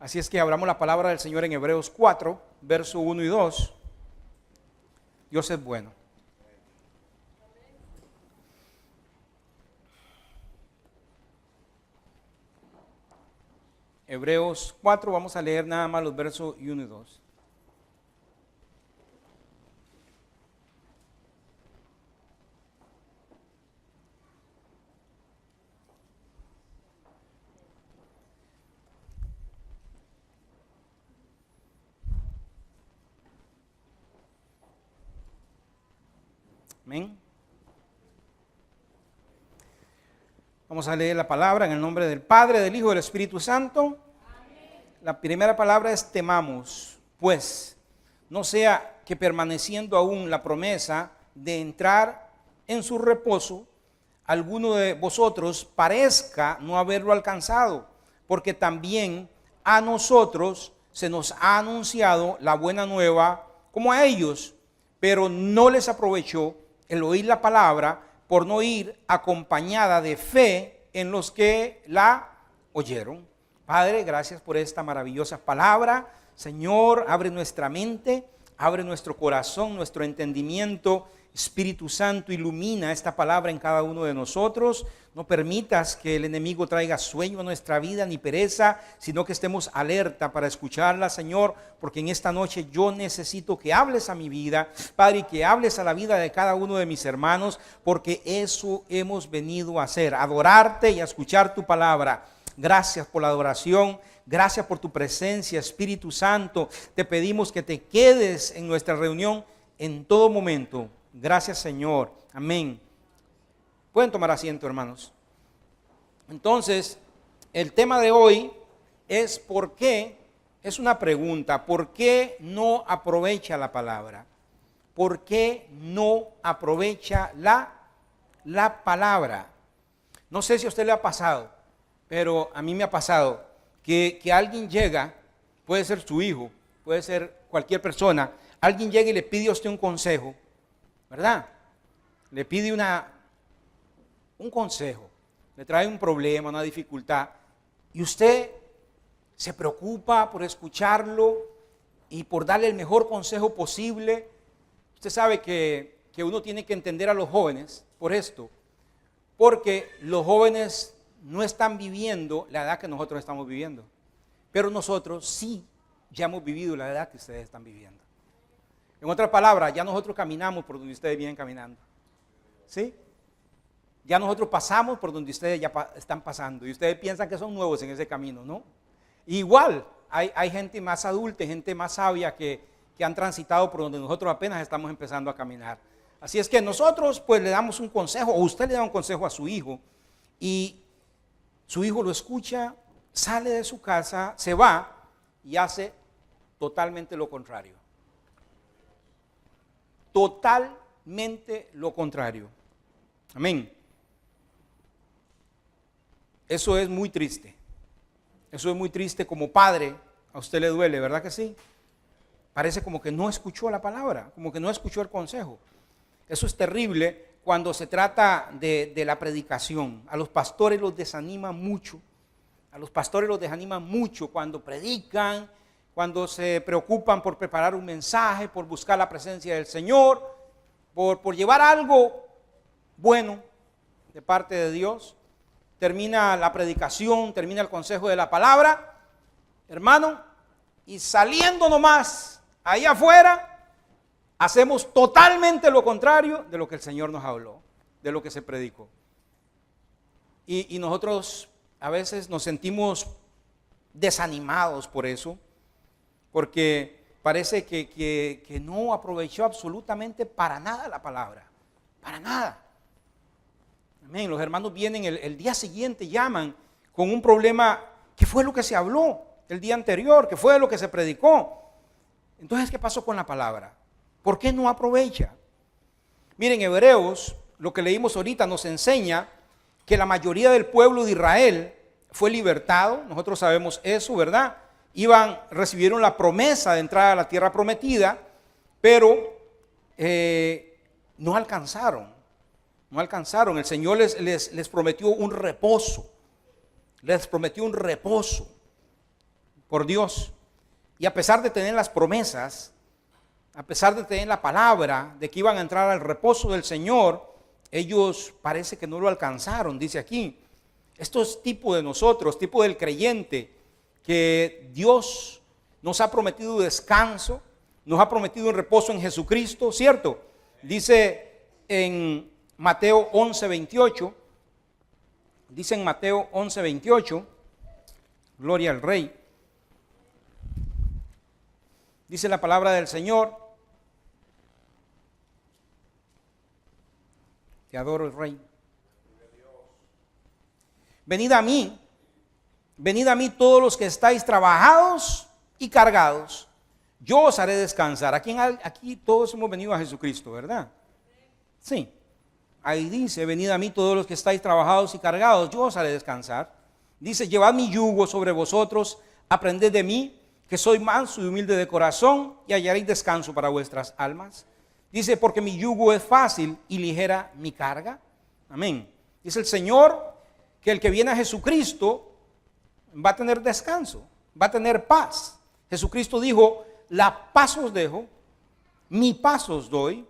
Así es que abramos la palabra del Señor en Hebreos 4, verso 1 y 2. Dios es bueno. Hebreos 4, vamos a leer nada más los versos 1 y 2. Amén. Vamos a leer la palabra en el nombre del Padre, del Hijo y del Espíritu Santo. Amén. La primera palabra es temamos, pues no sea que permaneciendo aún la promesa de entrar en su reposo, alguno de vosotros parezca no haberlo alcanzado, porque también a nosotros se nos ha anunciado la buena nueva como a ellos, pero no les aprovechó el oír la palabra por no ir acompañada de fe en los que la oyeron. Padre, gracias por esta maravillosa palabra. Señor, abre nuestra mente, abre nuestro corazón, nuestro entendimiento. Espíritu Santo, ilumina esta palabra en cada uno de nosotros. No permitas que el enemigo traiga sueño a nuestra vida ni pereza, sino que estemos alerta para escucharla, Señor, porque en esta noche yo necesito que hables a mi vida, Padre, y que hables a la vida de cada uno de mis hermanos, porque eso hemos venido a hacer, adorarte y a escuchar tu palabra. Gracias por la adoración. Gracias por tu presencia, Espíritu Santo. Te pedimos que te quedes en nuestra reunión en todo momento. Gracias, Señor. Amén. Pueden tomar asiento, hermanos. Entonces, el tema de hoy es ¿por qué? Es una pregunta. ¿Por qué no aprovecha la palabra? ¿Por qué no aprovecha la palabra? No sé si a usted le ha pasado, pero a mí me ha pasado que alguien llega, puede ser su hijo, puede ser cualquier persona, alguien llega y le pide a usted un consejo, ¿verdad? Le pide un consejo, le trae un problema, una dificultad, y usted se preocupa por escucharlo y por darle el mejor consejo posible. Usted sabe que uno tiene que entender a los jóvenes por esto, porque los jóvenes no están viviendo la edad que nosotros estamos viviendo, pero nosotros sí ya hemos vivido la edad que ustedes están viviendo. En otras palabras, ya nosotros caminamos por donde ustedes vienen caminando, ¿sí? Ya nosotros pasamos por donde ustedes ya están pasando y ustedes piensan que son nuevos en ese camino, ¿no? Igual, hay gente más adulta, gente más sabia que han transitado por donde nosotros apenas estamos empezando a caminar. Así es que nosotros pues le damos un consejo, o usted le da un consejo a su hijo y su hijo lo escucha, sale de su casa, se va y hace totalmente lo contrario. Totalmente lo contrario. Amén. Eso es muy triste. Eso es muy triste como padre. A usted le duele, ¿verdad que sí? Parece como que no escuchó la palabra, como que no escuchó el consejo. Eso es terrible cuando se trata de la predicación. A los pastores los desanima mucho. A los pastores los desanima mucho cuando predican, cuando se preocupan por preparar un mensaje, por buscar la presencia del Señor, por llevar algo bueno de parte de Dios. Termina la predicación, termina el consejo de la palabra, hermano, y saliendo nomás ahí afuera, hacemos totalmente lo contrario de lo que el Señor nos habló, de lo que se predicó. Y nosotros a veces nos sentimos desanimados por eso, porque parece que no aprovechó absolutamente para nada la palabra, para nada. Amén. Los hermanos vienen el día siguiente, llaman con un problema que fue lo que se habló el día anterior, que fue lo que se predicó. Entonces, ¿qué pasó con la palabra? ¿Por qué no aprovecha? Miren, Hebreos, lo que leímos ahorita nos enseña que la mayoría del pueblo de Israel fue libertado. Nosotros sabemos eso, ¿verdad? Recibieron la promesa de entrar a la tierra prometida, pero no alcanzaron. No alcanzaron. El Señor les prometió un reposo. Les prometió un reposo. por Dios. Y a pesar de tener las promesas, a pesar de tener la palabra de que iban a entrar al reposo del Señor, ellos parece que no lo alcanzaron, dice aquí. Esto es tipo de nosotros, tipo del creyente, que Dios nos ha prometido descanso, nos ha prometido un reposo en Jesucristo, ¿cierto? Dice en Mateo 11:28, dice en Mateo 11:28, gloria al Rey, dice la palabra del Señor, te adoro, Rey. Venid a mí todos los que estáis trabajados y cargados, yo os haré descansar. Aquí todos hemos venido a Jesucristo, ¿verdad? Sí. Ahí dice, venid a mí todos los que estáis trabajados y cargados, yo os haré descansar. Dice, llevad mi yugo sobre vosotros, aprended de mí, que soy manso y humilde de corazón, y hallaréis descanso para vuestras almas. Dice, porque mi yugo es fácil y ligera mi carga. Amén. Dice el Señor que el que viene a Jesucristo va a tener descanso, va a tener paz. Jesucristo dijo, la paz os dejo, mi paz os doy.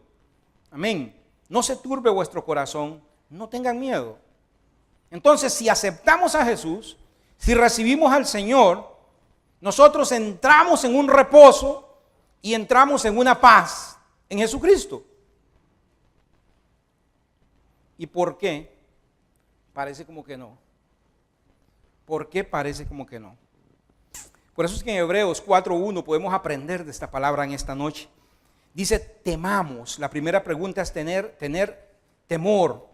Amén. No se turbe vuestro corazón, no tengan miedo. Entonces, si aceptamos a Jesús, si recibimos al Señor, nosotros entramos en un reposo y entramos en una paz en Jesucristo. ¿Y por qué? Parece como que no. ¿Por qué parece como que no? Por eso es que en Hebreos 4:1 podemos aprender de esta palabra en esta noche. Dice, temamos. La primera pregunta es tener temor.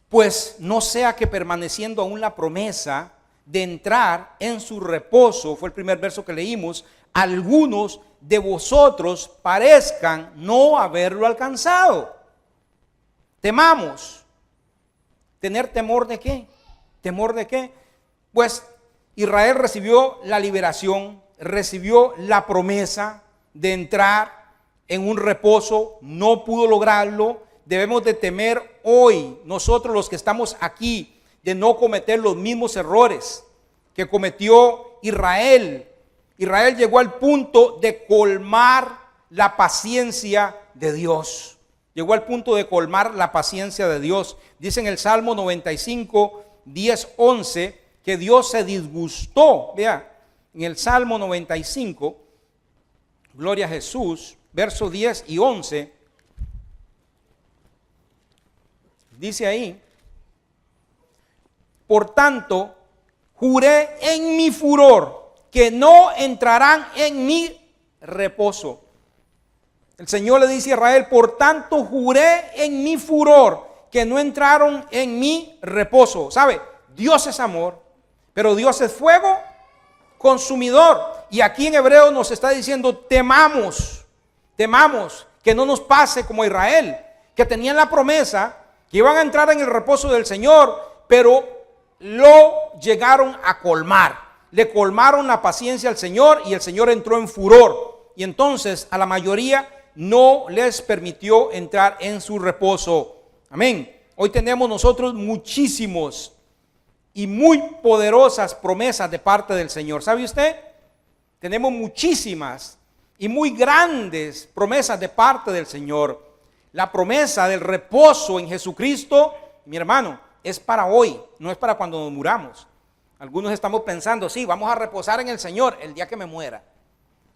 Pues no sea que permaneciendo aún la promesa de entrar en su reposo, fue el primer verso que leímos, algunos de vosotros parezcan no haberlo alcanzado. Temamos. ¿Tener temor de qué? ¿Temor de qué? Pues Israel recibió la liberación, recibió la promesa de entrar en un reposo, no pudo lograrlo. Debemos de temer hoy, nosotros los que estamos aquí, de no cometer los mismos errores que cometió Israel. Israel llegó al punto de colmar la paciencia de Dios. Llegó al punto de colmar la paciencia de Dios. Dice en el Salmo 95, 10, 11, que Dios se disgustó. Vea, en el Salmo 95, gloria a Jesús, versos 10 y 11, dice ahí, por tanto, juré en mi furor que no entrarán en mi reposo. El Señor le dice a Israel, por tanto juré en mi furor que no entraron en mi reposo. ¿Sabe? Dios es amor, pero Dios es fuego consumidor. Y aquí en Hebreo nos está diciendo, temamos que no nos pase como a Israel, que tenían la promesa que iban a entrar en el reposo del Señor, pero lo llegaron a colmar. Le colmaron la paciencia al Señor y el Señor entró en furor. Y entonces a la mayoría no les permitió entrar en su reposo. Amén. Hoy tenemos nosotros muchísimos y muy poderosas promesas de parte del Señor. ¿Sabe usted? Tenemos muchísimas y muy grandes promesas de parte del Señor. La promesa del reposo en Jesucristo, mi hermano, es para hoy, no es para cuando nos muramos. Algunos estamos pensando, sí, vamos a reposar en el Señor el día que me muera.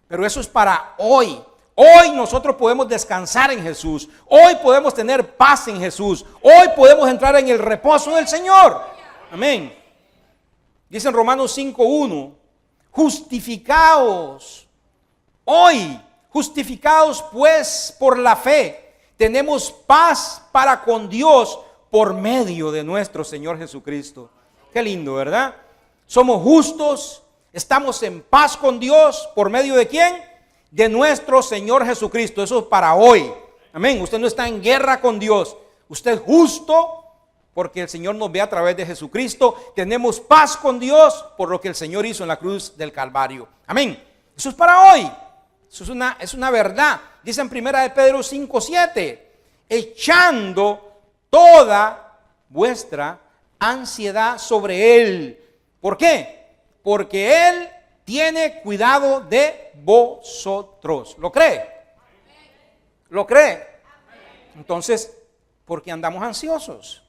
Pero eso es para hoy. Hoy nosotros podemos descansar en Jesús. Hoy podemos tener paz en Jesús. Hoy podemos entrar en el reposo del Señor. Amén. Dice en Romanos 5:1, justificaos hoy, justificados pues por la fe, tenemos paz para con Dios por medio de nuestro Señor Jesucristo. Qué lindo, ¿verdad? Somos justos, estamos en paz con Dios, ¿por medio de quién? De nuestro Señor Jesucristo. Eso es para hoy. Amén. Usted no está en guerra con Dios. Usted es justo porque el Señor nos ve a través de Jesucristo. Tenemos paz con Dios por lo que el Señor hizo en la cruz del Calvario. Amén. Eso es para hoy. Eso es una verdad. Dice en 1 de Pedro 5:7, echando toda vuestra ansiedad sobre Él. ¿Por qué? Porque Él tiene cuidado de vosotros. ¿Lo cree? ¿Lo cree? Entonces, ¿por qué andamos ansiosos?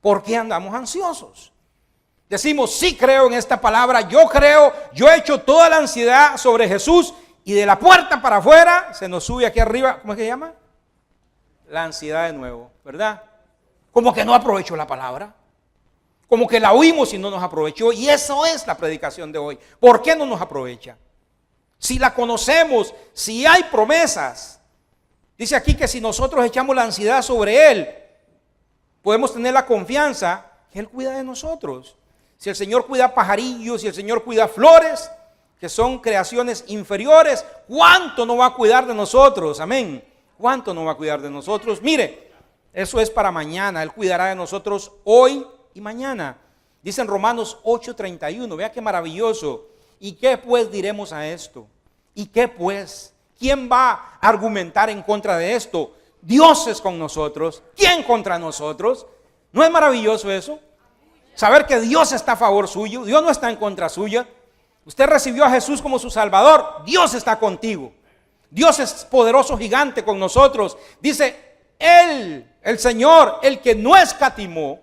¿Por qué andamos ansiosos? Decimos, sí creo en esta palabra, yo creo, yo he hecho toda la ansiedad sobre Jesús y de la puerta para afuera se nos sube aquí arriba, ¿cómo es que se llama? La ansiedad de nuevo, ¿verdad? Como que no aprovecho la palabra, como que la oímos y no nos aprovechó, y eso es la predicación de hoy. ¿Por qué no nos aprovecha? Si la conocemos, si hay promesas, dice aquí que si nosotros echamos la ansiedad sobre Él, podemos tener la confianza que Él cuida de nosotros. Si el Señor cuida pajarillos, si el Señor cuida flores, que son creaciones inferiores, ¿cuánto no va a cuidar de nosotros? Amén. ¿Cuánto no va a cuidar de nosotros? Mire, eso es para mañana. Él cuidará de nosotros hoy y mañana. Dice en Romanos 8:31, vea qué maravilloso. ¿Y qué pues diremos a esto? ¿Y qué pues? ¿Quién va a argumentar en contra de esto? Dios es con nosotros. ¿Quién contra nosotros? ¿No es maravilloso eso? Saber que Dios está a favor suyo, Dios no está en contra suya. Usted recibió a Jesús como su Salvador, Dios está contigo. Dios es poderoso gigante con nosotros. Dice, Él, el Señor, el que no escatimó,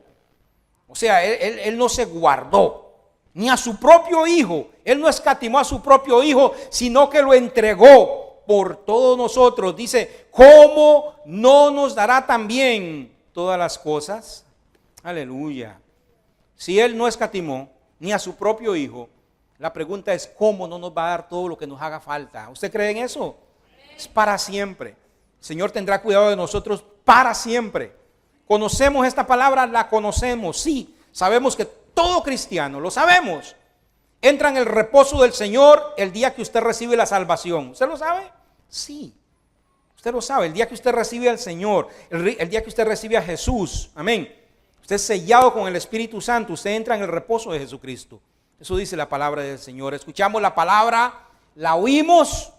o sea, él no se guardó, ni a su propio Hijo. Él no escatimó a su propio Hijo, sino que lo entregó por todos nosotros. Dice, ¿cómo no nos dará también todas las cosas? Aleluya. Si Él no escatimó ni a su propio Hijo, la pregunta es, ¿cómo no nos va a dar todo lo que nos haga falta? ¿Usted cree en eso? Es para siempre. El Señor tendrá cuidado de nosotros para siempre. ¿Conocemos esta palabra? La conocemos, sí. Sabemos que todo cristiano, lo sabemos, entra en el reposo del Señor el día que usted recibe la salvación. ¿Usted lo sabe? Sí. Usted lo sabe, el día que usted recibe al Señor, el día que usted recibe a Jesús, amén. Usted es sellado con el Espíritu Santo, usted entra en el reposo de Jesucristo. Eso dice la palabra del Señor. Escuchamos la palabra, la oímos,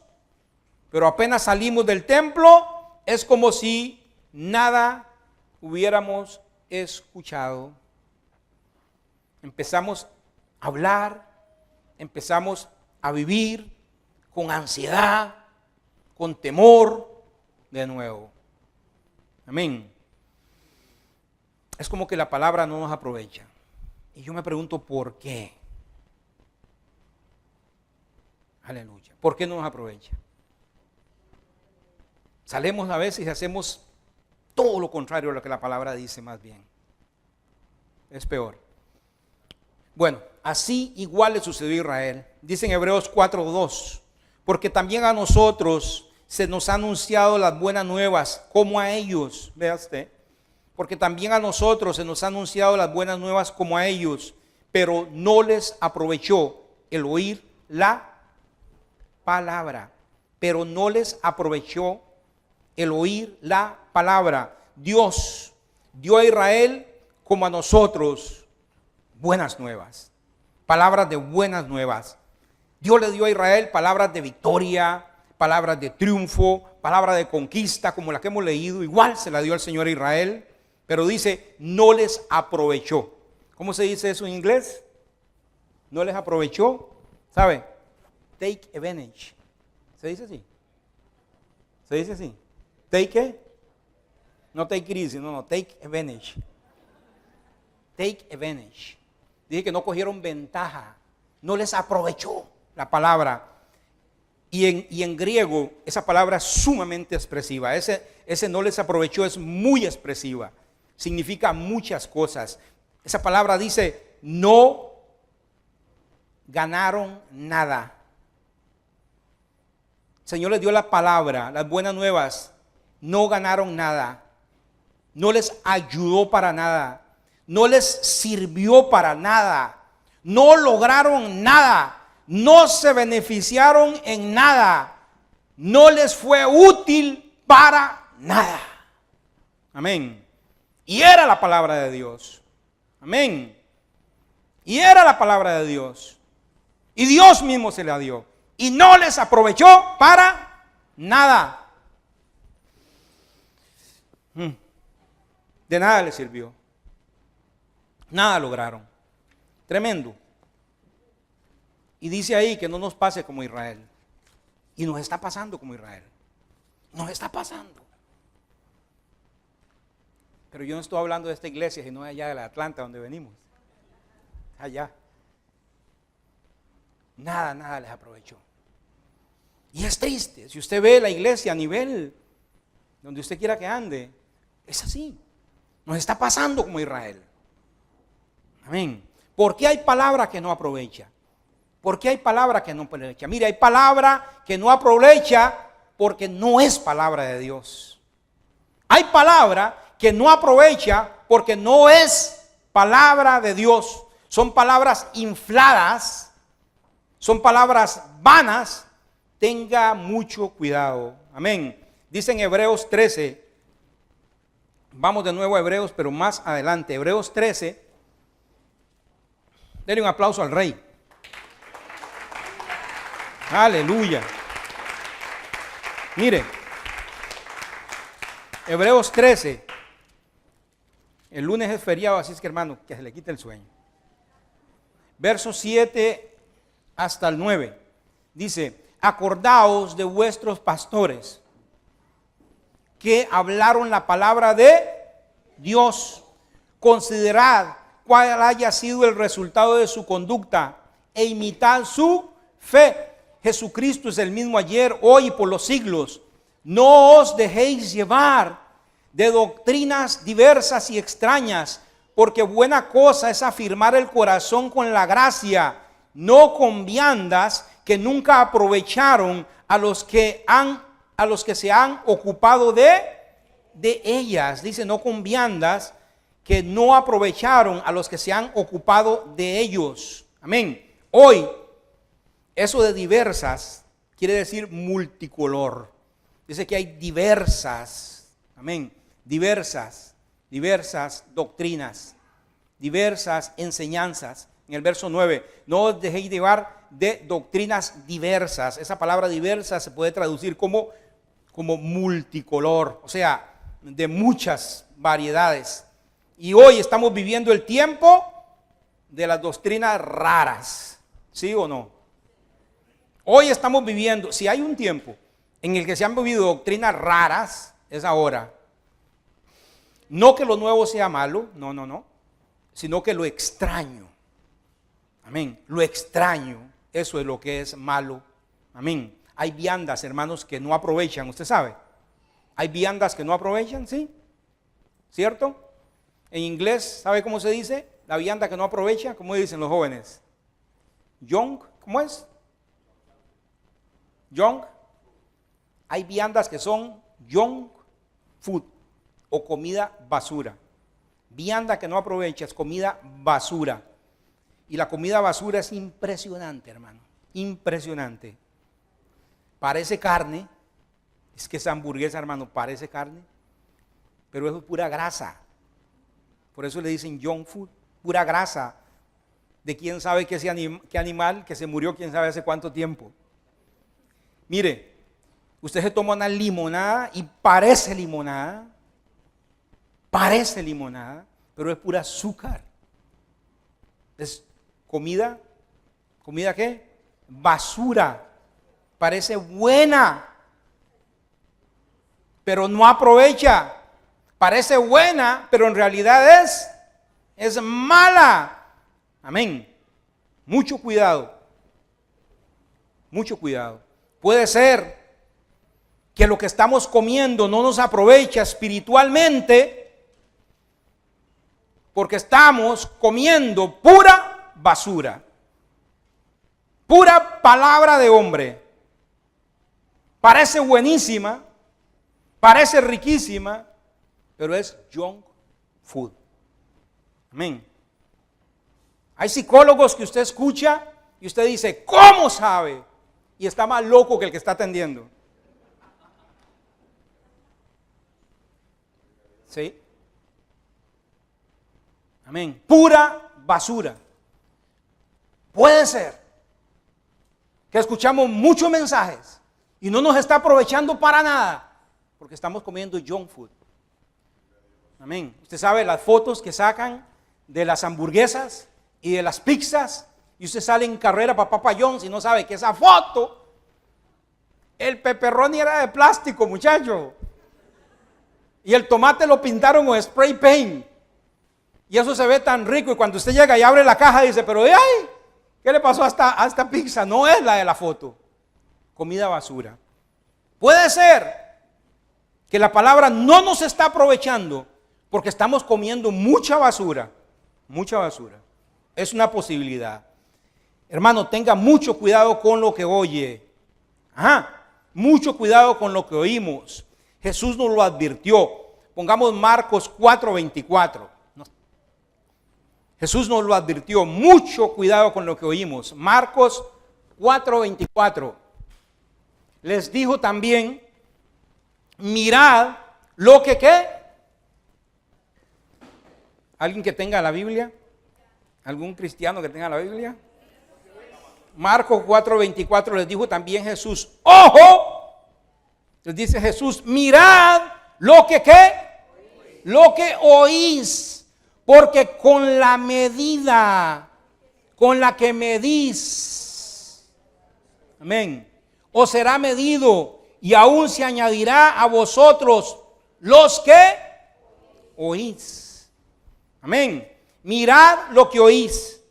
pero apenas salimos del templo, es como si nada hubiéramos escuchado. Empezamos a hablar, empezamos a vivir con ansiedad, con temor de nuevo. Amén. Es como que la palabra no nos aprovecha. Y yo me pregunto por qué. Aleluya. ¿Por qué no nos aprovecha? Salemos a veces y hacemos todo lo contrario a lo que la palabra dice más bien. Es peor. Bueno, así igual le sucedió a Israel. Dice en Hebreos 4:2, porque también a nosotros se nos ha anunciado las buenas nuevas, como a ellos. Vea usted. Porque también a nosotros se nos ha anunciado las buenas nuevas como a ellos, pero no les aprovechó el oír la palabra. Pero no les aprovechó el oír la palabra. Dios dio a Israel como a nosotros buenas nuevas, palabras de buenas nuevas. Dios le dio a Israel palabras de victoria, palabras de triunfo, palabras de conquista, como la que hemos leído. Igual se la dio al Señor a Israel, pero dice, no les aprovechó. ¿Cómo se dice eso en inglés? No les aprovechó, ¿sabe? Take advantage. ¿Se dice así? ¿Se dice así? Take, no take it easy, no, take advantage. Take advantage. Dije que no cogieron ventaja, no les aprovechó la palabra. Y en griego esa palabra es sumamente expresiva. Ese no les aprovechó es muy expresiva. Significa muchas cosas. Esa palabra dice, no ganaron nada. El Señor les dio la palabra, las buenas nuevas. No ganaron nada. No les ayudó para nada. No les sirvió para nada. No lograron nada. No se beneficiaron en nada. No les fue útil para nada. Amén. Y era la palabra de Dios. Amén. Y era la palabra de Dios. Y Dios mismo se la dio. Y no les aprovechó para nada. De nada les sirvió. Nada lograron. Tremendo. Y dice ahí que no nos pase como Israel. Y nos está pasando como Israel. Nos está pasando. Pero yo no estoy hablando de esta iglesia, sino allá de la Atlanta donde venimos. Allá. Nada les aprovechó. Y es triste. Si usted ve la iglesia a nivel donde usted quiera que ande, es así. Nos está pasando como Israel. Amén. ¿Por qué hay palabra que no aprovecha? ¿Por qué hay palabra que no aprovecha? Mire, hay palabra que no aprovecha porque no es palabra de Dios. Hay palabra que no aprovecha porque no es palabra de Dios. Son palabras infladas, son palabras vanas. Tenga mucho cuidado. Amén. Dice en Hebreos 13, vamos de nuevo a Hebreos, pero más adelante. Hebreos 13, denle un aplauso al Rey. Aleluya. Mire, Hebreos 13, el lunes es feriado, así es que hermano, que se le quite el sueño. Versos 7 hasta el 9, dice: acordaos de vuestros pastores que hablaron la palabra de Dios. Considerad cuál haya sido el resultado de su conducta e imitad su fe. Jesucristo es el mismo ayer, hoy y por los siglos. No os dejéis llevar de doctrinas diversas y extrañas, porque buena cosa es afirmar el corazón con la gracia, no con viandas que nunca aprovecharon a los que se han ocupado de ellas. Dice, no con viandas que no aprovecharon a los que se han ocupado de ellos. Amén. Hoy, eso de diversas quiere decir multicolor. Dice que hay diversas, amén, diversas doctrinas, diversas enseñanzas. En el verso 9, no os dejéis llevar de doctrinas diversas. Esa palabra diversa se puede traducir como multicolor, o sea, de muchas variedades. Y hoy estamos viviendo el tiempo de las doctrinas raras, ¿sí o no? Hoy estamos viviendo, si hay un tiempo en el que se han vivido doctrinas raras, es ahora. No que lo nuevo sea malo, no, sino que lo extraño. Amén. Lo extraño, eso es lo que es malo. Amén. Hay viandas, hermanos, que no aprovechan, usted sabe. Hay viandas que no aprovechan, ¿sí? ¿Cierto? En inglés, ¿sabe cómo se dice? La vianda que no aprovecha, ¿cómo dicen los jóvenes? Junk, ¿cómo es? Junk. Hay viandas que son junk food o comida basura. Vianda que no aprovecha es comida basura. Y la comida basura es impresionante, hermano. Impresionante. Parece carne. Es que esa hamburguesa, hermano, parece carne. Pero eso es pura grasa. Por eso le dicen junk food. Pura grasa. De quién sabe qué animal que se murió, quién sabe hace cuánto tiempo. Mire, usted se toma una limonada y parece limonada, pero es pura azúcar. Es comida ¿qué? Basura. Parece buena, pero no aprovecha. Parece buena, pero en realidad es mala. Amén. Mucho cuidado. Mucho cuidado. Puede ser que lo que estamos comiendo no nos aprovecha espiritualmente porque estamos comiendo pura basura, pura palabra de hombre. Parece buenísima, parece riquísima, pero es junk food. Amén. Hay psicólogos que usted escucha y usted dice, ¿cómo sabe? Y está más loco que el que está atendiendo. ¿Sí? Amén. Pura basura. Puede ser que escuchamos muchos mensajes y no nos está aprovechando para nada porque estamos comiendo junk food. Amén. Usted sabe las fotos que sacan de las hamburguesas y de las pizzas y usted sale en carrera para Papa John's y no sabe que esa foto, el pepperoni era de plástico, muchacho. Y el tomate lo pintaron con spray paint. Y eso se ve tan rico. Y cuando usted llega y abre la caja, dice, pero ¡ay! ¿Qué le pasó a esta pizza? No es la de la foto. Comida basura. Puede ser que la palabra no nos está aprovechando porque estamos comiendo mucha basura. Mucha basura. Es una posibilidad. Hermano, tenga mucho cuidado con lo que oye. Mucho cuidado con lo que oímos. Jesús nos lo advirtió. Pongamos Marcos 4:24. Jesús nos lo advirtió. Mucho cuidado con lo que oímos. Marcos 4:24. Les dijo también, mirad lo que ¿qué? ¿Alguien que tenga la Biblia? ¿Algún cristiano que tenga la Biblia? Marcos 4:24 les dijo también Jesús, ¡ojo! Les dice Jesús, mirad lo que ¿qué? Lo que oís, porque con la medida con la que medís, amén, os será medido y aún se añadirá a vosotros los que oís. Amén. Mirad lo que oís.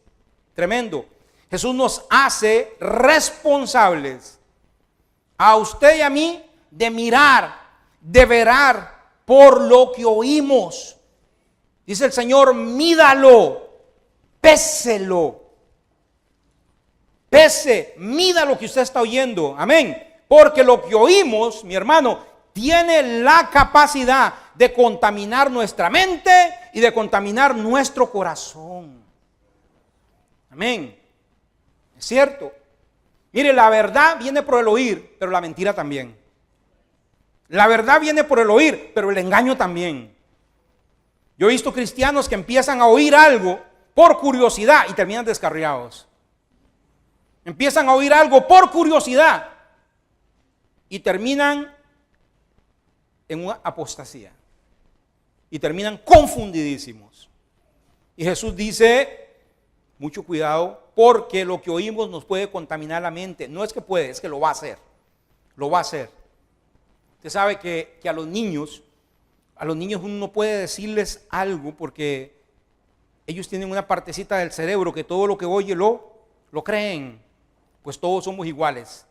Tremendo. Jesús nos hace responsables a usted y a mí de mirar, de verar por lo que oímos. Dice el Señor, mídalo, péselo. Pese, mida lo que usted está oyendo. Amén. Porque lo que oímos, mi hermano, tiene la capacidad de contaminar nuestra mente y de contaminar nuestro corazón. Amén. Es cierto. Mire, la verdad viene por el oír, pero la mentira también. La verdad viene por el oír, pero el engaño también. Yo he visto cristianos que empiezan a oír algo por curiosidad y terminan descarriados. Empiezan a oír algo por curiosidad y terminan en una apostasía. Y terminan confundidísimos. Y Jesús dice, mucho cuidado, porque lo que oímos nos puede contaminar la mente. No es que puede, es que lo va a hacer. Lo va a hacer. Usted sabe que a los niños uno no puede decirles algo porque ellos tienen una partecita del cerebro que todo lo que oye lo creen. Pues todos somos iguales.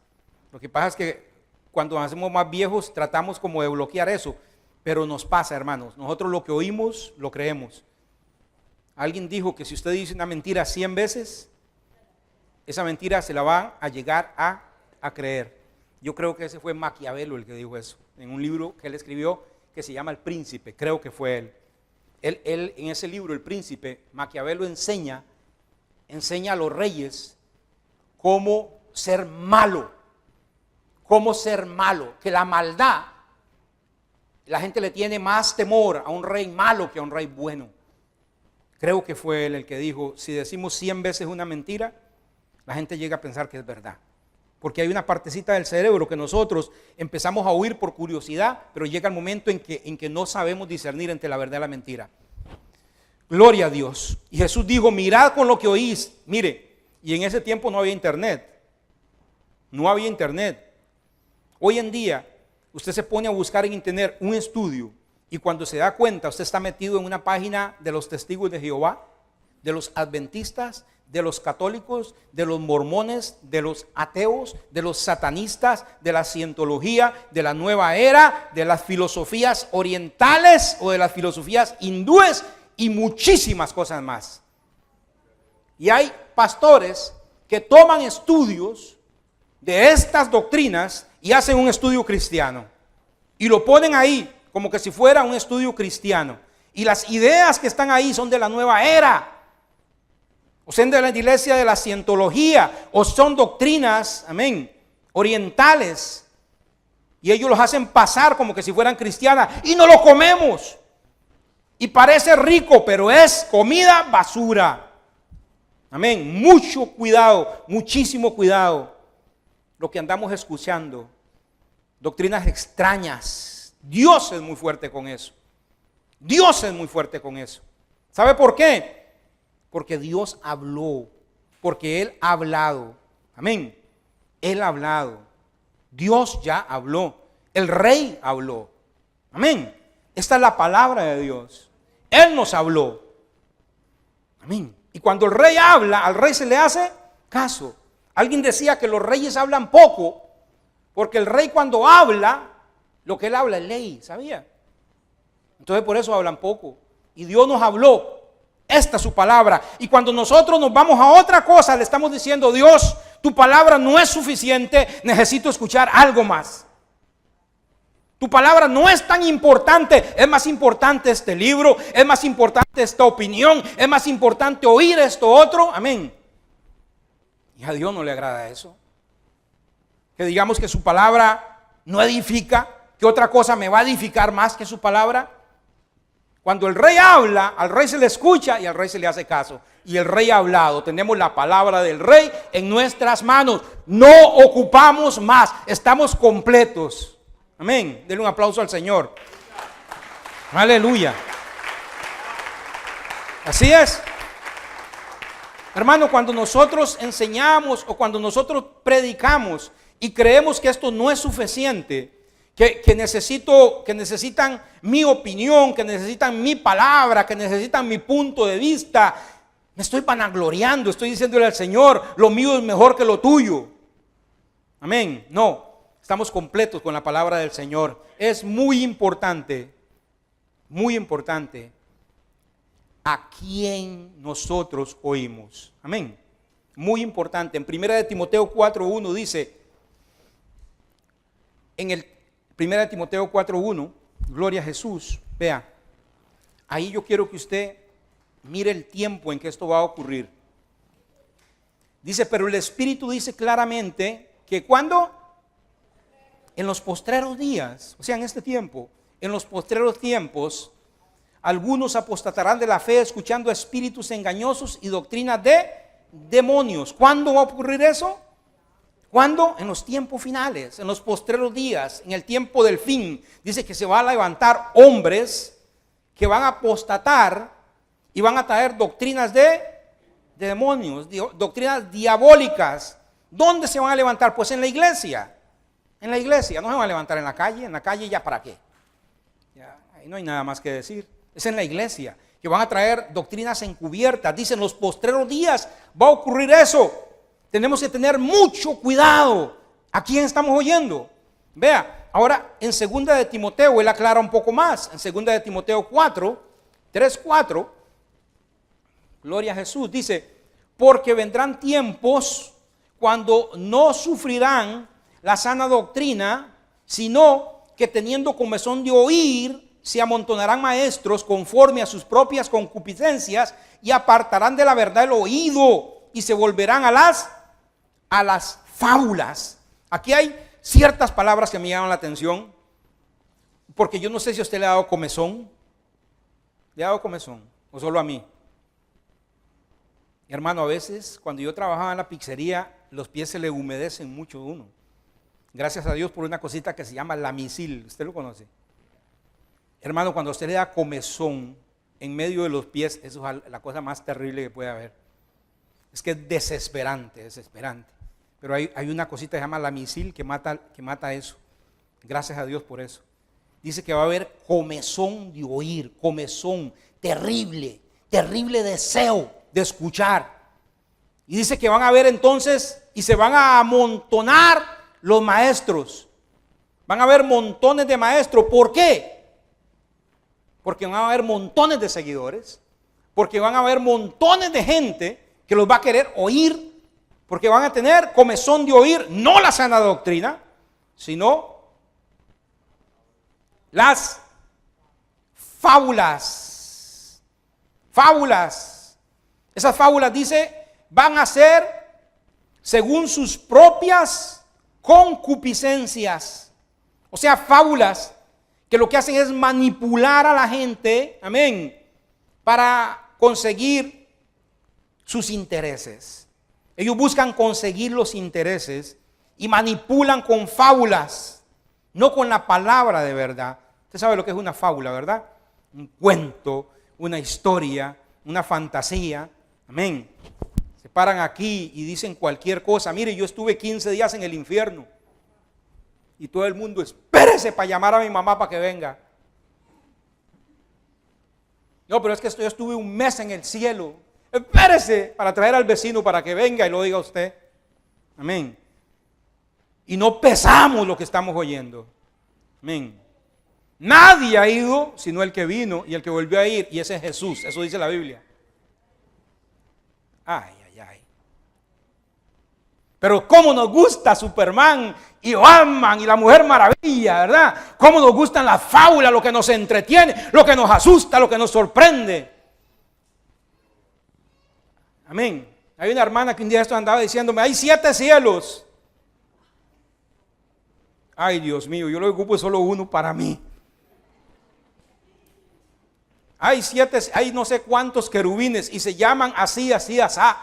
Lo que pasa es que cuando nos hacemos más viejos tratamos como de bloquear eso, pero nos pasa, hermanos. Nosotros lo que oímos lo creemos. Alguien dijo que si usted dice una mentira 100 veces, esa mentira se la van a llegar a creer. Yo creo que ese fue Maquiavelo el que dijo eso, en un libro que él escribió que se llama El Príncipe, creo que fue él. Él en ese libro, El Príncipe, Maquiavelo enseña a los reyes cómo ser malo, que la maldad, la gente le tiene más temor a un rey malo que a un rey bueno. Creo que fue él el que dijo, si decimos 100 veces una mentira, la gente llega a pensar que es verdad. Porque hay una partecita del cerebro que nosotros empezamos a oír por curiosidad, pero llega el momento en que no sabemos discernir entre la verdad y la mentira. Gloria a Dios. Y Jesús dijo, mirad con lo que oís. Mire, y en ese tiempo no había internet. No había internet. Hoy en día, usted se pone a buscar en internet un estudio y cuando se da cuenta, usted está metido en una página de los testigos de Jehová, de los adventistas, de los católicos, de los mormones, de los ateos, de los satanistas, de la cientología, de la nueva era, de las filosofías orientales o de las filosofías hindúes y muchísimas cosas más. Y hay pastores que toman estudios de estas doctrinas y hacen un estudio cristiano y lo ponen ahí como que si fuera un estudio cristiano. Y las ideas que están ahí son de la nueva era, o son de la iglesia de la cientología, o son doctrinas, amén, orientales. Y ellos los hacen pasar como que si fueran cristianas y no lo comemos. Y parece rico, pero es comida basura. Amén. Mucho cuidado, muchísimo cuidado. Lo que andamos escuchando, doctrinas extrañas. Dios es muy fuerte con eso. Dios es muy fuerte con eso. ¿Sabe por qué? Porque Dios habló porque Él ha hablado. Amén. Él ha hablado. Dios ya habló. El rey habló. Amén. Esta es la palabra de Dios. Él nos habló. Amén. Y cuando el rey habla, al rey se le hace caso. Alguien decía que los reyes hablan poco, porque el rey cuando habla, lo que él habla es ley, ¿sabía? Entonces por eso hablan poco. Y Dios nos habló. Esta es su palabra. Y cuando nosotros nos vamos a otra cosa, le estamos diciendo: Dios, tu palabra no es suficiente, necesito escuchar algo más. Tu palabra no es tan importante, es más importante este libro, es más importante esta opinión, es más importante oír esto otro. Amén. Y a Dios no le agrada eso. Que digamos que su palabra no edifica, que otra cosa me va a edificar más que su palabra. Cuando el rey habla, al rey se le escucha y al rey se le hace caso. Y el rey ha hablado. Tenemos la palabra del rey en nuestras manos. No ocupamos más. Estamos completos. Amén. Denle un aplauso al Señor. Aleluya. Así es. Hermano, cuando nosotros enseñamos o cuando nosotros predicamos y creemos que esto no es suficiente, que necesitan mi opinión, que necesitan mi palabra, que necesitan mi punto de vista, me estoy vanagloriando, estoy diciéndole al Señor: lo mío es mejor que lo tuyo. Amén. No, estamos completos con la palabra del Señor. Es muy importante a quién nosotros oímos. Amén. Muy importante. En 1 de Timoteo 4:1 dice, en el 1 de Timoteo 4:1, gloria a Jesús, vea, ahí yo quiero que usted mire el tiempo en que esto va a ocurrir. Dice: pero el Espíritu dice claramente que cuando en los postreros días, o sea, en este tiempo, en los postreros tiempos, algunos apostatarán de la fe, escuchando a espíritus engañosos y doctrinas de demonios. ¿Cuándo va a ocurrir eso? ¿Cuándo? En los tiempos finales, en los postreros días, en el tiempo del fin. Dice que se van a levantar hombres que van a apostatar y van a traer doctrinas de demonios, doctrinas diabólicas. ¿Dónde se van a levantar? Pues en la iglesia. En la iglesia, no se van a levantar en la calle ya para qué. Ya, ahí no hay nada más que decir. Es en la iglesia que van a traer doctrinas encubiertas. Dicen: los postreros días va a ocurrir eso. Tenemos que tener mucho cuidado. ¿A quién estamos oyendo? Vea, ahora en 2 de Timoteo él aclara un poco más. En 2 de Timoteo 3:4, gloria a Jesús, dice: porque vendrán tiempos cuando no sufrirán la sana doctrina, sino que teniendo comezón de oír, se amontonarán maestros conforme a sus propias concupiscencias y apartarán de la verdad el oído y se volverán a las fábulas. Aquí hay ciertas palabras que me llaman la atención, porque yo no sé si a usted le ha dado comezón. ¿Le ha dado comezón? ¿O solo a mí? Hermano, a veces cuando yo trabajaba en la pizzería, los pies se le humedecen mucho a uno. Gracias a Dios por una cosita que se llama Lamisil. ¿Usted lo conoce? Hermano, cuando a usted le da comezón en medio de los pies, eso es la cosa más terrible que puede haber. Es que es desesperante. Pero hay una cosita que se llama Lamisil que mata eso. Gracias a Dios por eso. Dice que va a haber comezón de oír, comezón, terrible deseo de escuchar. Y dice que van a haber entonces, y se van a amontonar los maestros. Van a haber montones de maestros. ¿Por qué? Porque van a haber montones de seguidores, porque van a haber montones de gente que los va a querer oír, porque van a tener comezón de oír, no la sana doctrina, sino las fábulas. Esas fábulas, dice, van a ser según sus propias concupiscencias. O sea, fábulas que lo que hacen es manipular a la gente, amén, para conseguir sus intereses. Ellos buscan conseguir los intereses y manipulan con fábulas, no con la palabra de verdad. Usted sabe lo que es una fábula, ¿verdad? Un cuento, una historia, una fantasía, amén. Se paran aquí y dicen cualquier cosa. Mire, yo estuve 15 días en el infierno. Y todo el mundo, espérese para llamar a mi mamá para que venga. No, pero es que yo estuve un mes en el cielo. Espérese para traer al vecino para que venga y lo diga usted. Amén. Y no pesamos lo que estamos oyendo. Amén. Nadie ha ido sino el que vino y el que volvió a ir, y ese es Jesús. Eso dice la Biblia. Ay, ay, ay. Pero cómo nos gusta Superman y Batman y la Mujer Maravilla, ¿verdad? Cómo nos gustan las fábulas, lo que nos entretiene, lo que nos asusta, lo que nos sorprende. Amén. Hay una hermana que un día esto andaba diciéndome, hay 7 cielos. Ay, Dios mío, yo lo ocupo solo uno para mí. Hay no sé cuántos querubines y se llaman así, así, asá.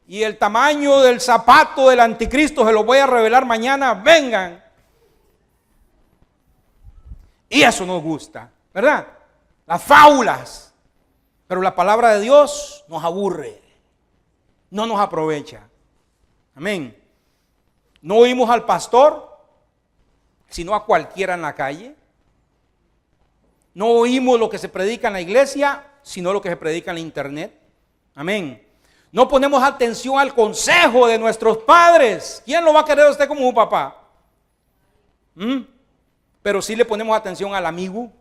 Y el tamaño del zapato del anticristo se lo voy a revelar mañana, vengan. Y eso nos gusta, ¿verdad? Las fábulas. Pero la palabra de Dios nos aburre, no nos aprovecha. Amén. No oímos al pastor, sino a cualquiera en la calle. No oímos lo que se predica en la iglesia, sino lo que se predica en la internet. Amén. No ponemos atención al consejo de nuestros padres. ¿Quién lo va a querer a usted como un papá? Pero sí le ponemos atención al amigo.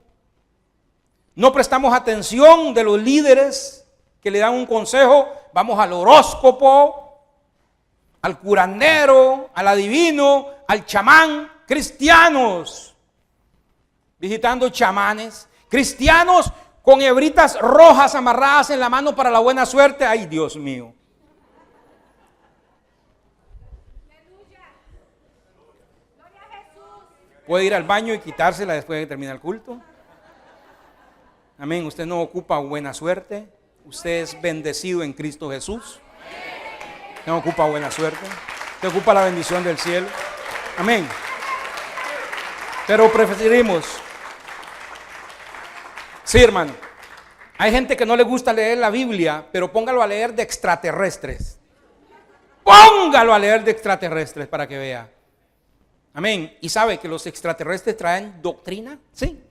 No prestamos atención de los líderes que le dan un consejo. Vamos al horóscopo, al curandero, al adivino, al chamán. Cristianos visitando chamanes, cristianos con hebritas rojas amarradas en la mano para la buena suerte. Ay, Dios mío. Puede ir al baño y quitársela después de que termine el culto. Amén. Usted no ocupa buena suerte. Usted es bendecido en Cristo Jesús. No ocupa buena suerte. Usted ocupa la bendición del cielo. Amén. Pero preferimos. Sí, hermano. Hay gente que no le gusta leer la Biblia, pero póngalo a leer de extraterrestres. Póngalo a leer de extraterrestres para que vea. Amén. Y sabe que los extraterrestres traen doctrina, sí.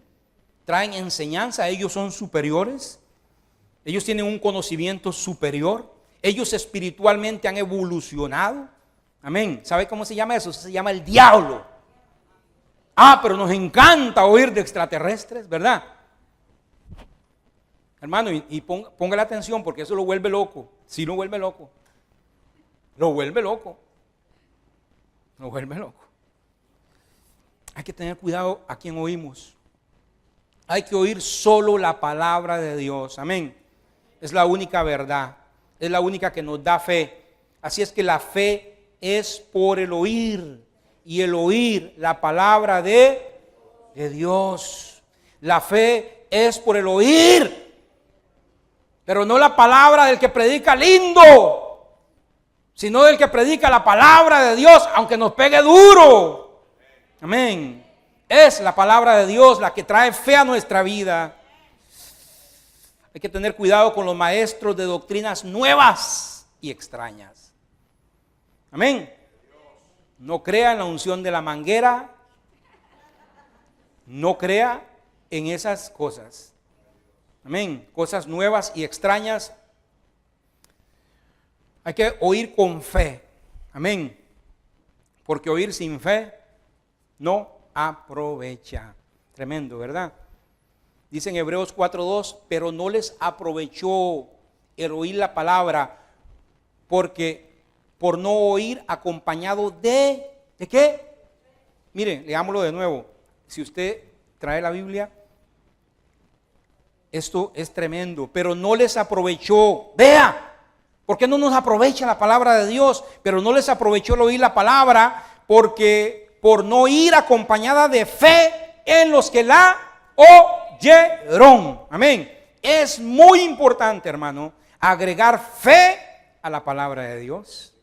Traen enseñanza, ellos son superiores. Ellos tienen un conocimiento superior. Ellos espiritualmente han evolucionado. Amén. ¿Sabe cómo se llama eso? Se llama el diablo. Pero nos encanta oír de extraterrestres, ¿verdad? Hermano, y ponga la atención porque eso lo vuelve loco. Sí lo vuelve loco. Lo vuelve loco. Lo vuelve loco. Hay que tener cuidado a quien oímos. Hay que oír solo la palabra de Dios. Amén. Es la única verdad. Es la única que nos da fe. Así es que la fe es por el oír. Y el oír la palabra de Dios. La fe es por el oír. Pero no la palabra del que predica lindo, sino del que predica la palabra de Dios, aunque nos pegue duro. Amén. Es la palabra de Dios la que trae fe a nuestra vida. Hay que tener cuidado con los maestros de doctrinas nuevas y extrañas. Amén. No crea en la unción de la manguera. No crea en esas cosas. Amén. Cosas nuevas y extrañas. Hay que oír con fe. Amén. Porque oír sin fe no aprovecha. Tremendo, ¿verdad? Dice en Hebreos 4:2, pero no les aprovechó el oír la palabra, porque por no oír acompañado ¿de qué? Miren, leámoslo de nuevo. Si usted trae la Biblia, esto es tremendo, pero no les aprovechó. Vea, ¿por qué no nos aprovecha la palabra de Dios? Pero no les aprovechó el oír la palabra, porque por no ir acompañada de fe en los que la oyeron. Amén. Es muy importante, hermano, agregar fe a la palabra de Dios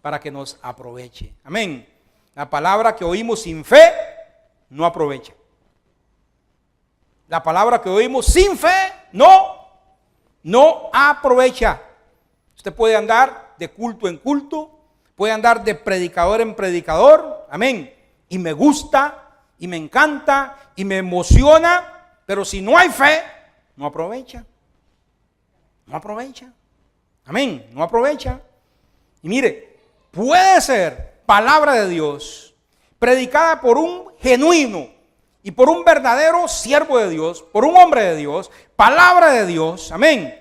para que nos aproveche. Amén. La palabra que oímos sin fe no aprovecha. La palabra que oímos sin fe no aprovecha. Usted puede andar de culto en culto, puede andar de predicador en predicador, amén, y me gusta, y me encanta, y me emociona, pero si no hay fe, no aprovecha, amén, no aprovecha. Y mire, puede ser palabra de Dios, predicada por un genuino y por un verdadero siervo de Dios, por un hombre de Dios, palabra de Dios, amén,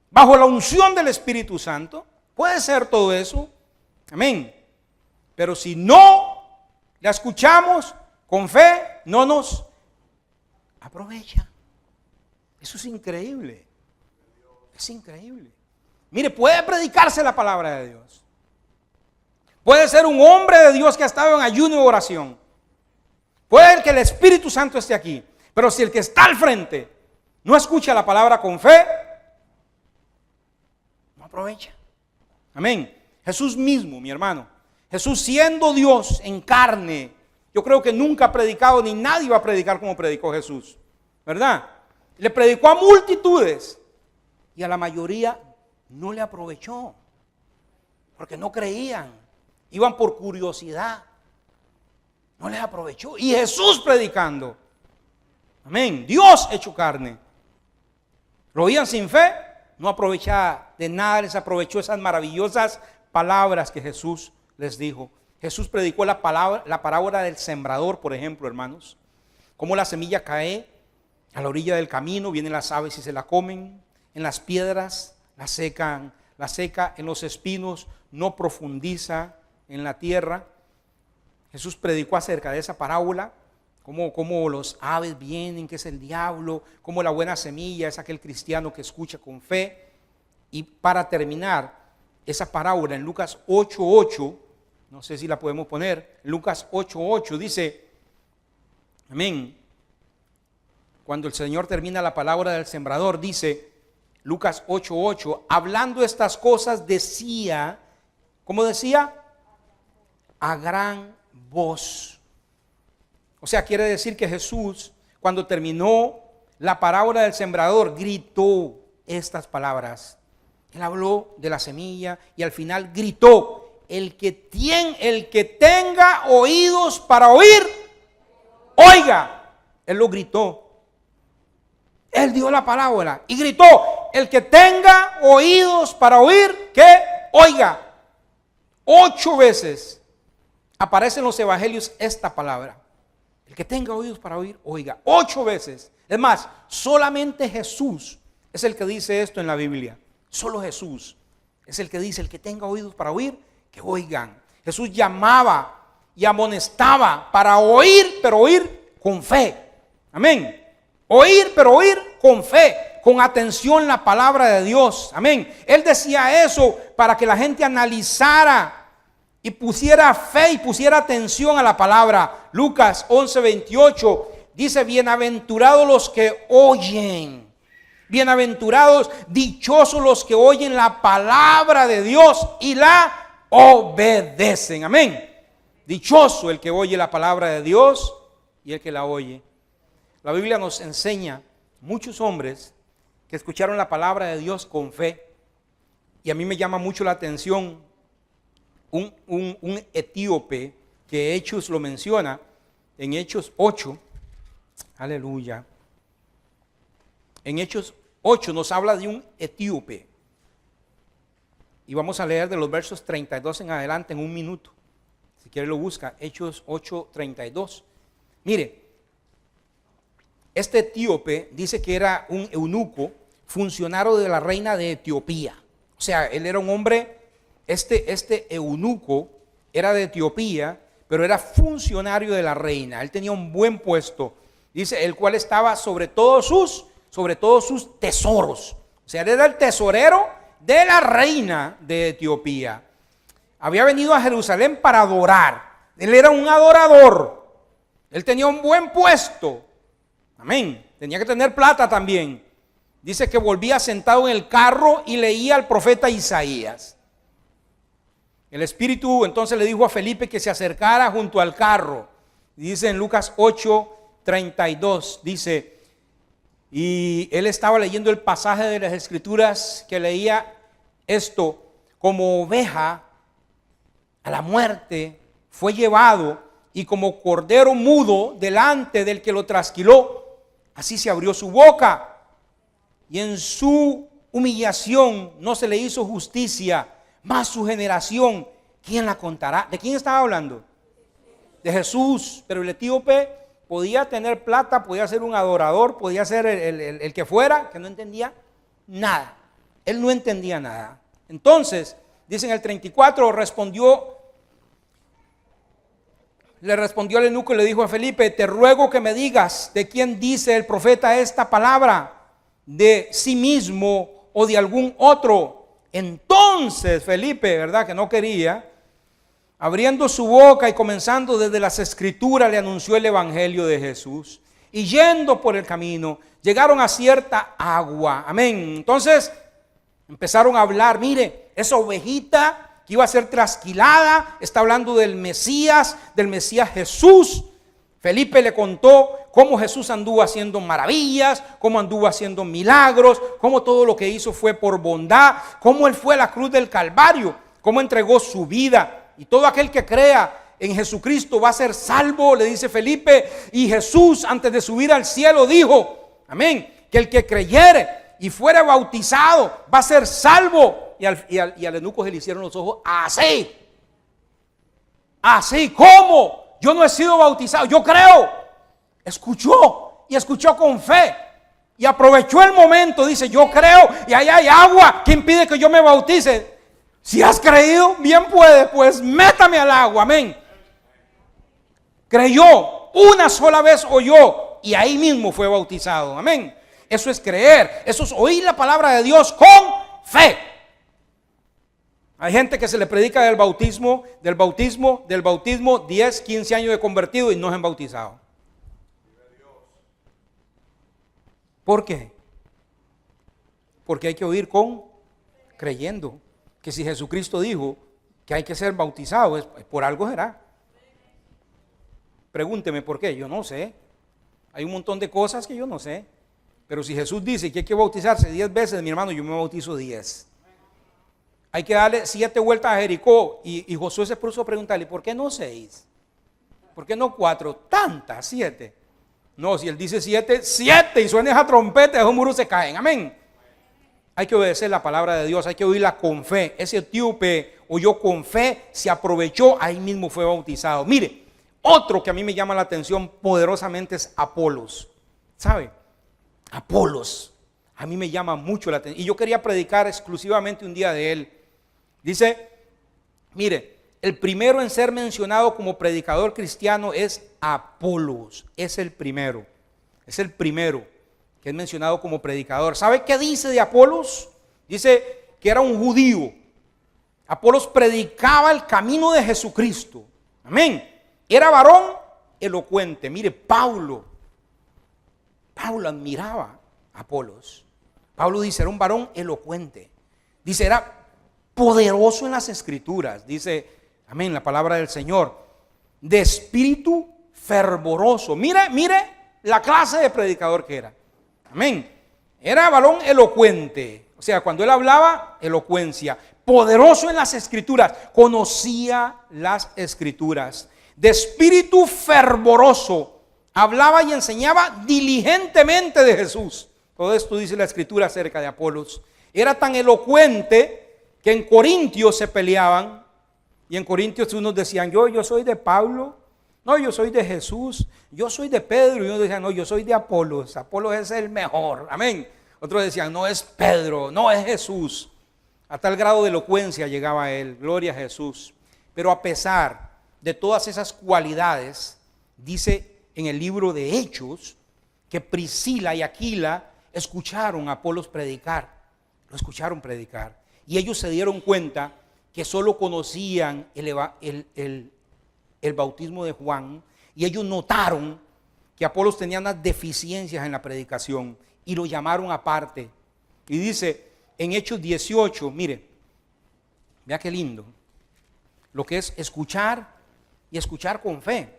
bajo la unción del Espíritu Santo, puede ser todo eso, amén, pero si no la escuchamos con fe, no nos aprovecha. Eso es increíble, es increíble. Mire, puede predicarse la palabra de Dios, puede ser un hombre de Dios que ha estado en ayuno y oración, puede ser que el Espíritu Santo esté aquí, pero si el que está al frente no escucha la palabra con fe, no aprovecha. Amén. Jesús mismo, mi hermano, Jesús siendo Dios en carne, yo creo que nunca ha predicado, ni nadie va a predicar como predicó Jesús, ¿verdad? Le predicó a multitudes y a la mayoría no le aprovechó, porque no creían, iban por curiosidad, no les aprovechó. Y Jesús predicando, amén, Dios hecho carne, lo oían sin fe, no aprovechaba de nada, les aprovechó esas maravillosas palabras que Jesús les dijo. Jesús predicó la parábola del sembrador, por ejemplo, hermanos, cómo la semilla cae a la orilla del camino, vienen las aves y se la comen, en las piedras la secan, la seca, en los espinos no profundiza en la tierra. Jesús predicó acerca de esa parábola, cómo los aves vienen, que es el diablo, cómo la buena semilla es aquel cristiano que escucha con fe. Y para terminar esa parábola en Lucas 8:8, no sé si la podemos poner, Lucas 8:8 dice, amén, cuando el Señor termina la palabra del sembrador, dice Lucas 8:8, hablando estas cosas decía, ¿cómo decía? A gran voz. O sea, quiere decir que Jesús, cuando terminó la parábola del sembrador, gritó estas palabras. Él habló de la semilla y al final gritó, el que tenga oídos para oír, oiga. Él lo gritó. Él dio la parábola y gritó, el que tenga oídos para oír, que oiga. 8 veces aparece en los evangelios esta palabra. El que tenga oídos para oír, oiga. 8 veces. Es más, solamente Jesús es el que dice esto en la Biblia. Solo Jesús es el que dice, el que tenga oídos para oír, que oigan. Jesús llamaba y amonestaba para oír, pero oír con fe. Amén. Oír, pero oír con fe, con atención la palabra de Dios. Amén. Él decía eso para que la gente analizara y pusiera fe y pusiera atención a la palabra. Lucas 11:28 dice, bienaventurados los que oyen, bienaventurados, dichosos los que oyen la palabra de Dios y la obedecen. Amén. Dichoso el que oye la palabra de Dios y el que la oye. La Biblia nos enseña muchos hombres que escucharon la palabra de Dios con fe. Y a mí me llama mucho la atención un etíope que Hechos lo menciona en Hechos 8. Aleluya. En Hechos 8 nos habla de un etíope. Y vamos a leer de los versos 32 en adelante en un minuto. Si quiere lo busca, Hechos 8:32. Mire, este etíope dice que era un funcionario de la reina de Etiopía. O sea, él era un hombre, este eunuco era de Etiopía, pero era funcionario de la reina. Él tenía un buen puesto. Dice, el cual estaba sobre todos sus tesoros. O sea, él era el tesorero de la reina de Etiopía. Había venido a Jerusalén para adorar. Él era un adorador. Él tenía un buen puesto. Amén. Tenía que tener plata también. Dice que volvía sentado en el carro y leía al profeta Isaías. El Espíritu entonces le dijo a Felipe que se acercara junto al carro. Dice en Lucas 8:32, dice, y él estaba leyendo el pasaje de las Escrituras que leía esto. como oveja a la muerte, fue llevado, y como cordero mudo delante del que lo trasquiló, así se abrió su boca, y en su humillación no se le hizo justicia, mas su generación, ¿quién la contará? ¿De quién estaba hablando? De Jesús. Pero el etíope podía tener plata, podía ser un adorador, podía ser el que fuera, que no entendía nada. Él no entendía nada. Entonces, dice en el 34, le respondió el eunuco y le dijo a Felipe: te ruego que me digas de quién dice el profeta esta palabra, de sí mismo o de algún otro. Entonces Felipe, ¿verdad? Que no quería, abriendo su boca y comenzando desde las escrituras, le anunció el evangelio de Jesús. Y yendo por el camino, llegaron a cierta agua. Amén. Entonces empezaron a hablar: mire, esa ovejita que iba a ser trasquilada, está hablando del Mesías Jesús. Felipe le contó cómo Jesús anduvo haciendo maravillas, cómo anduvo haciendo milagros, cómo todo lo que hizo fue por bondad, cómo él fue a la cruz del Calvario, cómo entregó su vida. Y todo aquel que crea en Jesucristo va a ser salvo, le dice Felipe. Y Jesús, antes de subir al cielo, dijo, amén, que el que creyere y fuere bautizado va a ser salvo. Y al eunuco se le hicieron los ojos así. Así, ¿cómo? Yo no he sido bautizado, yo creo. Escuchó, y escuchó con fe, y aprovechó el momento. Dice: yo creo, y ahí hay agua, ¿qué impide que yo me bautice? Si has creído, bien puede, pues métame al agua, amén. Creyó, una sola vez oyó, y ahí mismo fue bautizado, amén. Eso es creer, eso es oír la palabra de Dios con fe. Hay gente que se le predica del bautismo, 10, 15 años de convertido y no se han bautizado. ¿Por qué? Porque hay que oír creyendo. Que si Jesucristo dijo que hay que ser bautizado, por algo será. Pregúnteme por qué, yo no sé. Hay un montón de cosas que yo no sé. Pero si Jesús dice que hay que bautizarse 10 veces, mi hermano, yo me bautizo 10. Hay que darle 7 vueltas a Jericó. Y Josué se puso a preguntarle: ¿por qué no 6? ¿Por qué no 4? Tantas, 7. No, si él dice 7, 7, y suena esa trompeta, esos muros se caen, amén. Hay que obedecer la palabra de Dios, hay que oírla con fe. Ese etíope oyó con fe, se aprovechó, ahí mismo fue bautizado. Mire, otro que a mí me llama la atención poderosamente es Apolos. ¿Sabe? Apolos, a mí me llama mucho la atención. Y yo quería predicar exclusivamente un día de él. Dice, mire, el primero en ser mencionado como predicador cristiano es Apolos. Es el primero que es mencionado como predicador. ¿Sabe qué dice de Apolos? Dice que era un judío. Apolos predicaba el camino de Jesucristo. Amén. Era varón elocuente. Mire, Pablo admiraba a Apolos. Pablo dice, era un varón elocuente. Dice, era poderoso en las escrituras. Dice, amén, la palabra del Señor. De espíritu fervoroso. Mire la clase de predicador que era. Amén. Era varón elocuente. O sea, cuando él hablaba, elocuencia. Poderoso en las escrituras. Conocía las escrituras. De espíritu fervoroso. Hablaba y enseñaba diligentemente de Jesús. Todo esto dice la escritura acerca de Apolos. Era tan elocuente que en Corintios se peleaban. Y en Corintios unos decían, yo soy de Pablo. No, yo soy de Jesús. Yo soy de Pedro. Y unos decían, no, yo soy de Apolos. Apolos es el mejor. Amén. Otros decían, no es Pedro, no es Jesús. A tal grado de elocuencia llegaba él. Gloria a Jesús. Pero a pesar de todas esas cualidades, dice en el libro de Hechos que Priscila y Aquila escucharon a Apolos predicar. Lo escucharon predicar. Y ellos se dieron cuenta que solo conocían el bautismo de Juan. Y ellos notaron que Apolos tenía unas deficiencias en la predicación. Y lo llamaron aparte. Y dice en Hechos 18, mire, vea qué lindo. Lo que es escuchar y escuchar con fe.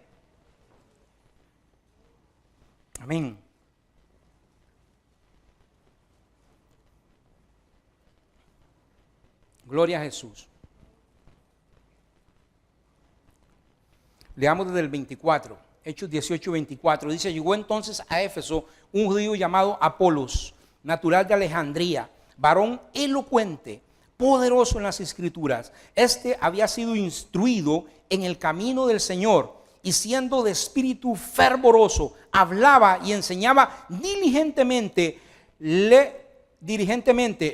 Amén. Gloria a Jesús. Leamos desde el 24, Hechos 18, 24. Dice: llegó entonces a Éfeso un judío llamado Apolos, natural de Alejandría, varón elocuente, poderoso en las escrituras. Este había sido instruido en el camino del Señor, y siendo de espíritu fervoroso, hablaba y enseñaba diligentemente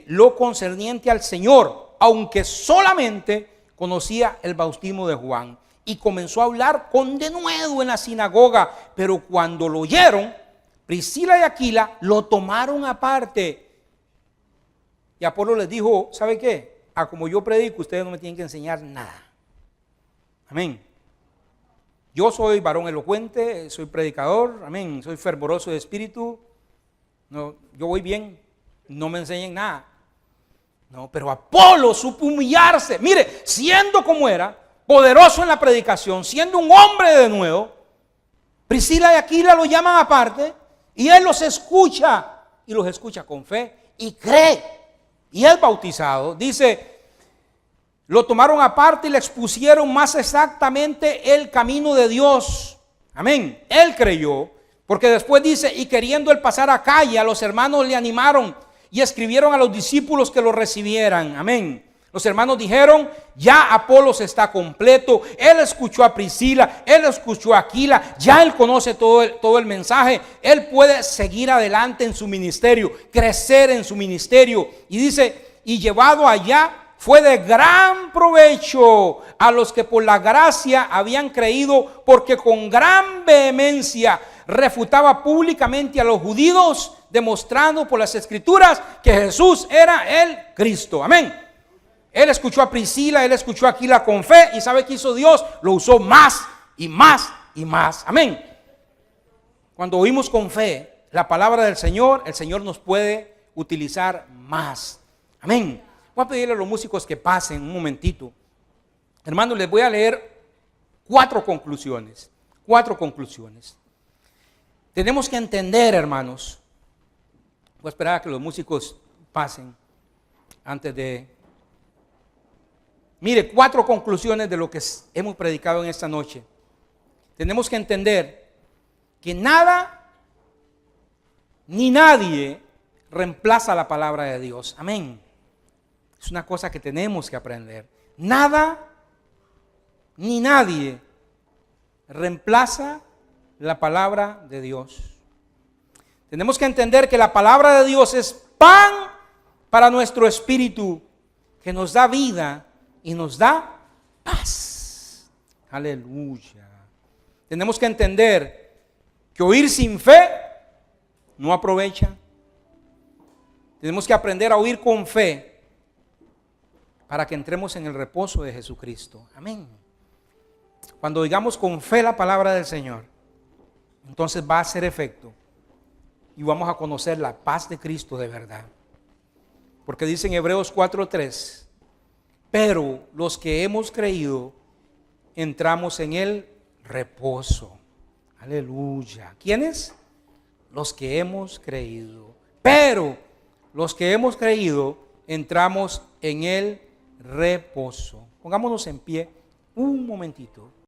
lo concerniente al Señor, aunque solamente conocía el bautismo de Juan. Y comenzó a hablar con denuedo en la sinagoga, pero cuando lo oyeron, Priscila y Aquila lo tomaron aparte. Y Apolo les dijo: ¿sabe qué? Como yo predico, ustedes no me tienen que enseñar nada. Amén. Yo soy varón elocuente, soy predicador, amén, soy fervoroso de espíritu. No, yo voy bien, no me enseñen nada. No, pero Apolo supo humillarse. Mire, siendo como era, poderoso en la predicación, siendo un hombre de nuevo, Priscila y Aquila lo llaman aparte y él los escucha, y los escucha con fe y cree, y es bautizado. Dice: lo tomaron aparte y le expusieron más exactamente el camino de Dios. Amén. Él creyó, porque después dice: y queriendo él pasar a Acaya, los hermanos le animaron y escribieron a los discípulos que lo recibieran. Amén. Los hermanos dijeron: ya Apolos está completo. Él escuchó a Priscila, él escuchó a Aquila, ya él conoce todo el mensaje. Él puede seguir adelante en su ministerio, crecer en su ministerio. Y dice: y llevado allá, fue de gran provecho a los que por la gracia habían creído, porque con gran vehemencia refutaba públicamente a los judíos, demostrando por las escrituras que Jesús era el Cristo. Amén. Él escuchó a Priscila, él escuchó a Aquila con fe, y ¿sabe qué hizo Dios? Lo usó más y más y más. Amén. Cuando oímos con fe la palabra del Señor, el Señor nos puede utilizar más. Amén. Voy a pedirle a los músicos que pasen un momentito. Hermanos, les voy a leer 4 conclusiones. 4 conclusiones. Tenemos que entender, hermanos. Voy a esperar a que los músicos pasen antes de... Mire, 4 conclusiones de lo que hemos predicado en esta noche. Tenemos que entender que nada ni nadie reemplaza la palabra de Dios. Amén. Es una cosa que tenemos que aprender. Nada ni nadie reemplaza la palabra de Dios. Tenemos que entender que la palabra de Dios es pan para nuestro espíritu, que nos da vida y nos da paz. Aleluya. Tenemos que entender que oír sin fe no aprovecha. Tenemos que aprender a oír con fe para que entremos en el reposo de Jesucristo. Amén. Cuando oigamos con fe la palabra del Señor, entonces va a hacer efecto y vamos a conocer la paz de Cristo de verdad. Porque dice en Hebreos 4:3: pero los que hemos creído entramos en el reposo. Aleluya. ¿Quiénes? Los que hemos creído. Pero los que hemos creído entramos en el reposo. Pongámonos en pie un momentito.